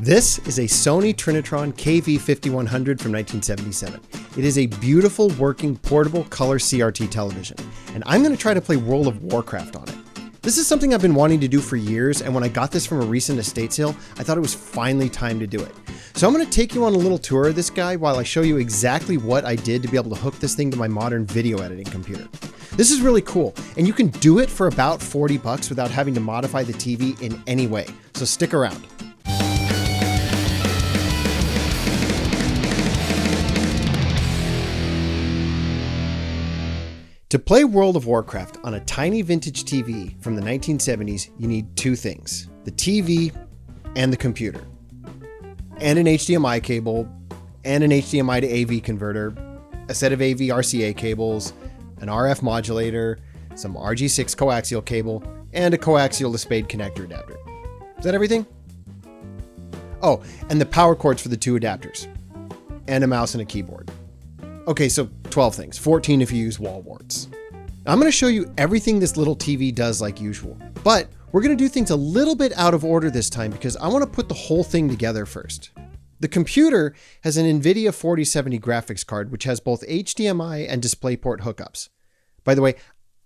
This is a Sony Trinitron KV-5100 from 1977. It is a beautiful working portable color CRT television, and I'm going to try to play World of Warcraft on it. This is something I've been wanting to do for years, and when I got this from a recent estate sale, I thought it was finally time to do it. So I'm going to take you on a little tour of this guy while I show you exactly what I did to be able to hook this thing to my modern video editing computer. This is really cool, and you can do it for about $40 without having to modify the TV in any way, so stick around. To play World of Warcraft on a tiny vintage TV from the 1970s, you need two things: the TV and the computer. And an HDMI cable, and an HDMI to AV converter, a set of AV RCA cables, an RF modulator, some RG6 coaxial cable, and a coaxial to spade connector adapter. Is that everything? Oh, and the power cords for the two adapters, and a mouse and a keyboard. Okay, so 12 things, 14 if you use wall warts. I'm going to show you everything this little TV does like usual, but we're going to do things a little bit out of order this time because I want to put the whole thing together first. The computer has an NVIDIA 4070 graphics card, which has both HDMI and DisplayPort hookups. By the way,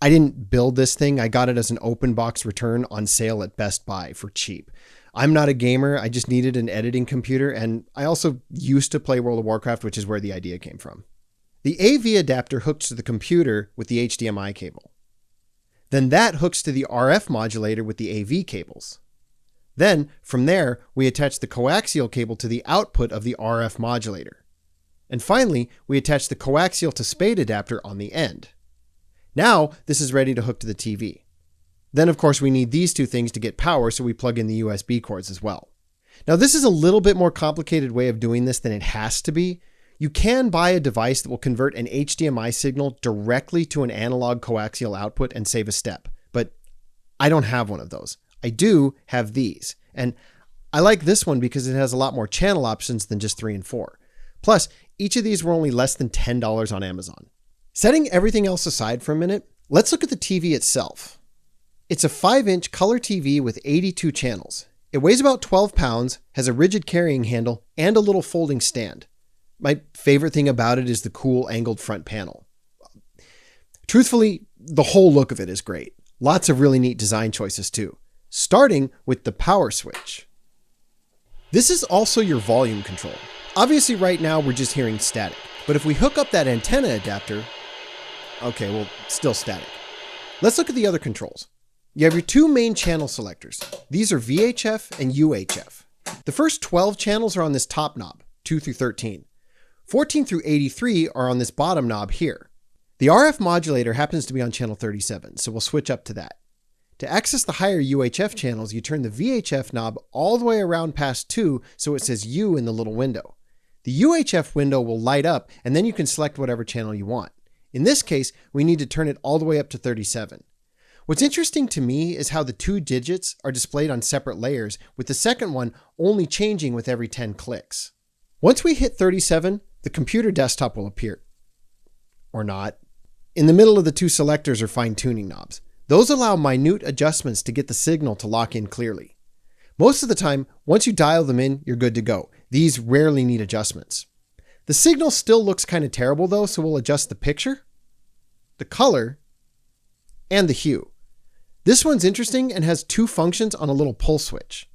I didn't build this thing. I got it as an open box return on sale at Best Buy for cheap. I'm not a gamer. I just needed an editing computer, and I also used to play World of Warcraft, which is where the idea came from. The AV adapter hooks to the computer with the HDMI cable. Then that hooks to the RF modulator with the AV cables. Then, from there, we attach the coaxial cable to the output of the RF modulator. And finally, we attach the coaxial to spade adapter on the end. Now, this is ready to hook to the TV. Then, of course, we need these two things to get power, so we plug in the USB cords as well. Now, this is a little bit more complicated way of doing this than it has to be. You can buy a device that will convert an HDMI signal directly to an analog coaxial output and save a step, but I don't have one of those. I do have these, and I like this one because it has a lot more channel options than just 3 and 4. Plus, each of these were only less than $10 on Amazon. Setting everything else aside for a minute, let's look at the TV itself. It's a 5-inch color TV with 82 channels. It weighs about 12 pounds, has a rigid carrying handle, and a little folding stand. My favorite thing about it is the cool angled front panel. Truthfully, the whole look of it is great. Lots of really neat design choices too, starting with the power switch. This is also your volume control. Obviously right now we're just hearing static, but if we hook up that antenna adapter, okay, well, still static. Let's look at the other controls. You have your two main channel selectors. These are VHF and UHF. The first 12 channels are on this top knob, 2 through 13. 14 through 83 are on this bottom knob here. The RF modulator happens to be on channel 37, so we'll switch up to that. To access the higher UHF channels, you turn the VHF knob all the way around past 2 so it says U in the little window. The UHF window will light up, and then you can select whatever channel you want. In this case, we need to turn it all the way up to 37. What's interesting to me is how the two digits are displayed on separate layers, with the second one only changing with every 10 clicks. Once we hit 37, the computer desktop will appear. Or not. In the middle of the two selectors are fine-tuning knobs. Those allow minute adjustments to get the signal to lock in clearly. Most of the time, once you dial them in, you're good to go. These rarely need adjustments. The signal still looks kind of terrible though, so we'll adjust the picture, the color, and the hue. This one's interesting and has two functions on a little pull switch.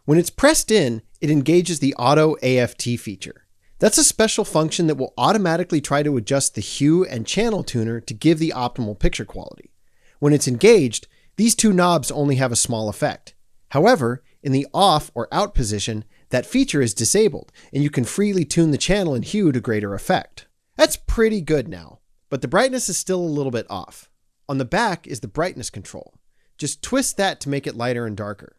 When it's pressed in, it engages the Auto AFT feature. That's a special function that will automatically try to adjust the hue and channel tuner to give the optimal picture quality. When it's engaged, these two knobs only have a small effect. However, in the off or out position, that feature is disabled, and you can freely tune the channel and hue to greater effect. That's pretty good now, but the brightness is still a little bit off. On the back is the brightness control. Just twist that to make it lighter and darker.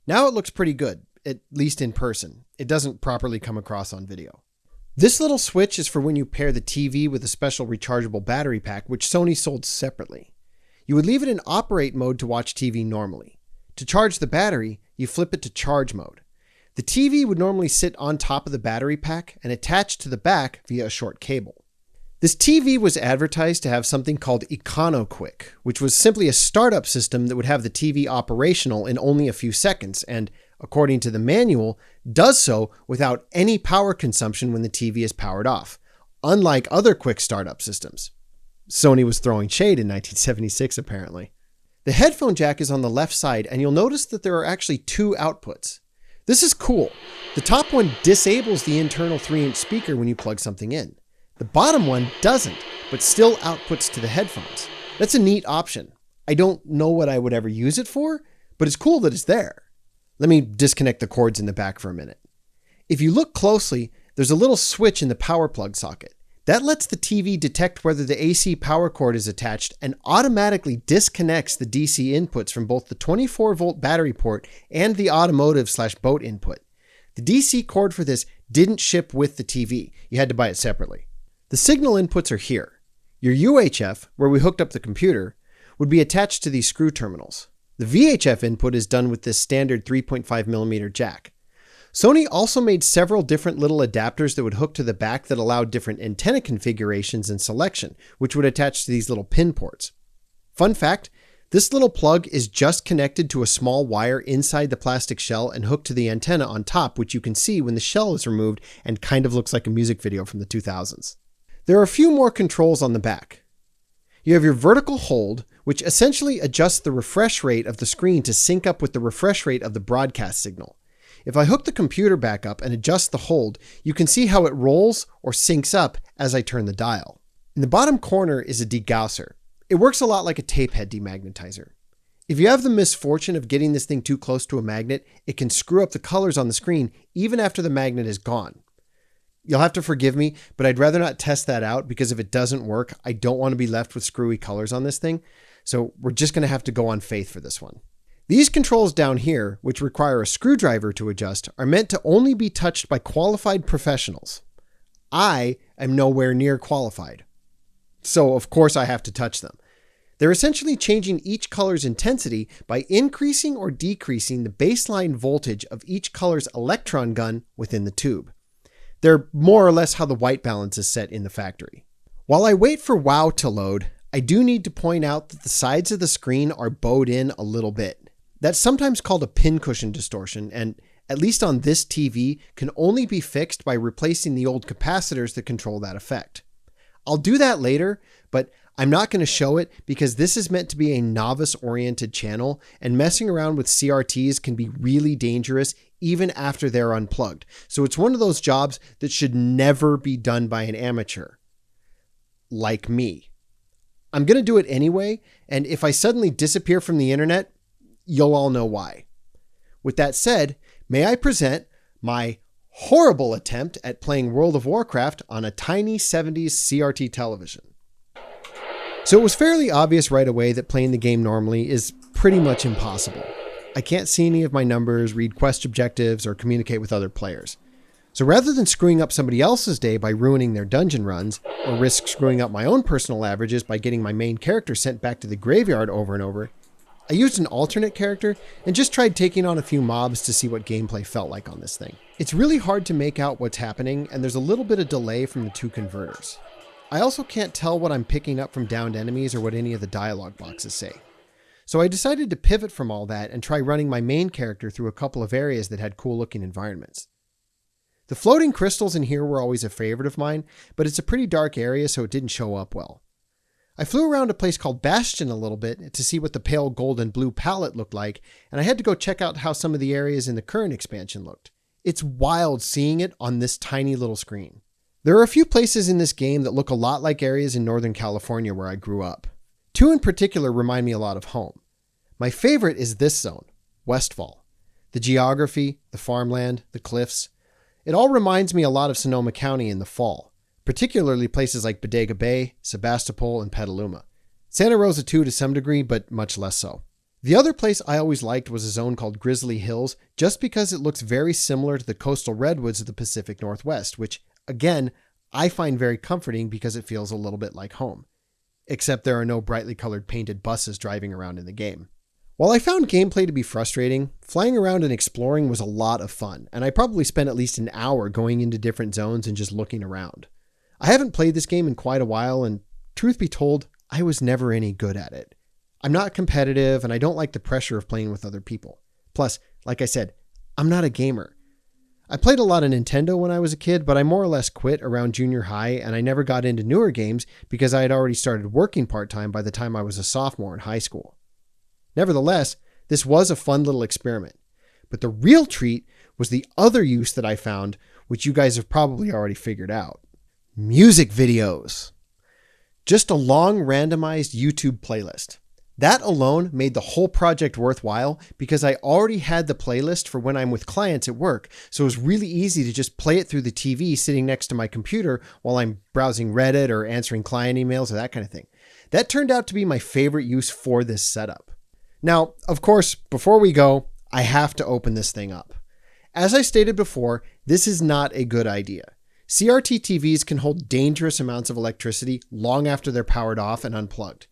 Now it looks pretty good, at least in person. It doesn't properly come across on video. This little switch is for when you pair the TV with a special rechargeable battery pack, which Sony sold separately. You would leave it in operate mode to watch TV normally. To charge the battery, you flip it to charge mode. The TV would normally sit on top of the battery pack and attach to the back via a short cable. This TV was advertised to have something called EconoQuick, which was simply a startup system that would have the TV operational in only a few seconds, and according to the manual, does so without any power consumption when the TV is powered off, unlike other quick startup systems. Sony was throwing shade in 1976, apparently. The headphone jack is on the left side, and you'll notice that there are actually two outputs. This is cool. The top one disables the internal 3-inch speaker when you plug something in. The bottom one doesn't, but still outputs to the headphones. That's a neat option. I don't know what I would ever use it for, but it's cool that it's there. Let me disconnect the cords in the back for a minute. If you look closely, there's a little switch in the power plug socket. That lets the TV detect whether the AC power cord is attached and automatically disconnects the DC inputs from both the 24-volt battery port and the automotive/boat input. The DC cord for this didn't ship with the TV. You had to buy it separately. The signal inputs are here. Your UHF, where we hooked up the computer, would be attached to these screw terminals. The VHF input is done with this standard 3.5mm jack. Sony also made several different little adapters that would hook to the back that allowed different antenna configurations and selection, which would attach to these little pin ports. Fun fact, this little plug is just connected to a small wire inside the plastic shell and hooked to the antenna on top, which you can see when the shell is removed and kind of looks like a music video from the 2000s. There are a few more controls on the back. You have your vertical hold, which essentially adjusts the refresh rate of the screen to sync up with the refresh rate of the broadcast signal. If I hook the computer back up and adjust the hold, you can see how it rolls or syncs up as I turn the dial. In the bottom corner is a degausser. It works a lot like a tape head demagnetizer. If you have the misfortune of getting this thing too close to a magnet, it can screw up the colors on the screen even after the magnet is gone. You'll have to forgive me, but I'd rather not test that out because if it doesn't work, I don't want to be left with screwy colors on this thing. So we're just going to have to go on faith for this one. These controls down here, which require a screwdriver to adjust, are meant to only be touched by qualified professionals. I am nowhere near qualified. So of course I have to touch them. They're essentially changing each color's intensity by increasing or decreasing the baseline voltage of each color's electron gun within the tube. They're more or less how the white balance is set in the factory. While I wait for WoW to load, I do need to point out that the sides of the screen are bowed in a little bit. That's sometimes called a pincushion distortion, and at least on this TV, can only be fixed by replacing the old capacitors that control that effect. I'll do that later, but I'm not going to show it because this is meant to be a novice-oriented channel, and messing around with CRTs can be really dangerous even after they're unplugged. So it's one of those jobs that should never be done by an amateur. Like me. I'm going to do it anyway, and if I suddenly disappear from the internet, you'll all know why. With that said, may I present my horrible attempt at playing World of Warcraft on a tiny 70s CRT television. So it was fairly obvious right away that playing the game normally is pretty much impossible. I can't see any of my numbers, read quest objectives, or communicate with other players. So rather than screwing up somebody else's day by ruining their dungeon runs, or risk screwing up my own personal averages by getting my main character sent back to the graveyard over and over, I used an alternate character and just tried taking on a few mobs to see what gameplay felt like on this thing. It's really hard to make out what's happening, and there's a little bit of delay from the two converters. I also can't tell what I'm picking up from downed enemies or what any of the dialogue boxes say. So I decided to pivot from all that and try running my main character through a couple of areas that had cool looking environments. The floating crystals in here were always a favorite of mine, but it's a pretty dark area so it didn't show up well. I flew around a place called Bastion a little bit to see what the pale gold and blue palette looked like, and I had to go check out how some of the areas in the current expansion looked. It's wild seeing it on this tiny little screen. There are a few places in this game that look a lot like areas in Northern California where I grew up. Two in particular remind me a lot of home. My favorite is this zone, Westfall. The geography, the farmland, the cliffs. It all reminds me a lot of Sonoma County in the fall. Particularly places like Bodega Bay, Sebastopol, and Petaluma. Santa Rosa too to some degree, but much less so. The other place I always liked was a zone called Grizzly Hills, just because it looks very similar to the coastal redwoods of the Pacific Northwest, which, again, I find very comforting because it feels a little bit like home. Except there are no brightly colored painted buses driving around in the game. While I found gameplay to be frustrating, flying around and exploring was a lot of fun, and I probably spent at least an hour going into different zones and just looking around. I haven't played this game in quite a while, and truth be told, I was never any good at it. I'm not competitive, and I don't like the pressure of playing with other people. Plus, like I said, I'm not a gamer. I played a lot of Nintendo when I was a kid, but I more or less quit around junior high, and I never got into newer games because I had already started working part-time by the time I was a sophomore in high school. Nevertheless, this was a fun little experiment. But the real treat was the other use that I found, which you guys have probably already figured out. Music videos. Just a long randomized YouTube playlist. That alone made the whole project worthwhile because I already had the playlist for when I'm with clients at work, so it was really easy to just play it through the TV sitting next to my computer while I'm browsing Reddit or answering client emails or that kind of thing. That turned out to be my favorite use for this setup. Now, of course, before we go, I have to open this thing up. As I stated before, this is not a good idea. CRT TVs can hold dangerous amounts of electricity long after they're powered off and unplugged.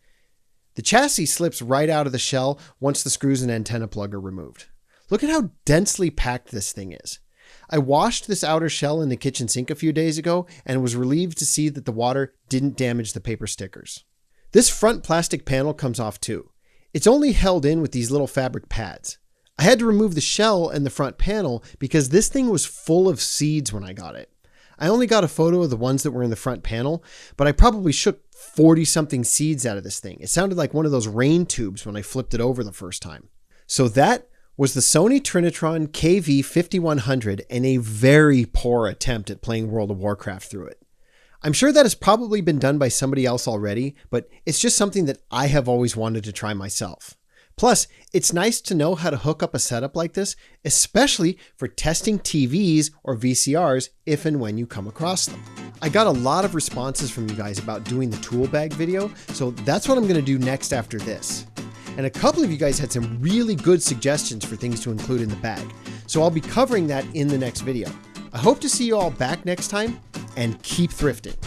The chassis slips right out of the shell once the screws and antenna plug are removed. Look at how densely packed this thing is. I washed this outer shell in the kitchen sink a few days ago and was relieved to see that the water didn't damage the paper stickers. This front plastic panel comes off too. It's only held in with these little fabric pads. I had to remove the shell and the front panel because this thing was full of seeds when I got it. I only got a photo of the ones that were in the front panel, but I probably shook 40-something seeds out of this thing. It sounded like one of those rain tubes when I flipped it over the first time. So that was the Sony Trinitron KV-5100 and a very poor attempt at playing World of Warcraft through it. I'm sure that has probably been done by somebody else already, but it's just something that I have always wanted to try myself. Plus, it's nice to know how to hook up a setup like this, especially for testing TVs or VCRs if and when you come across them. I got a lot of responses from you guys about doing the tool bag video, so that's what I'm going to do next after this. And a couple of you guys had some really good suggestions for things to include in the bag, so I'll be covering that in the next video. I hope to see you all back next time, and keep thrifting.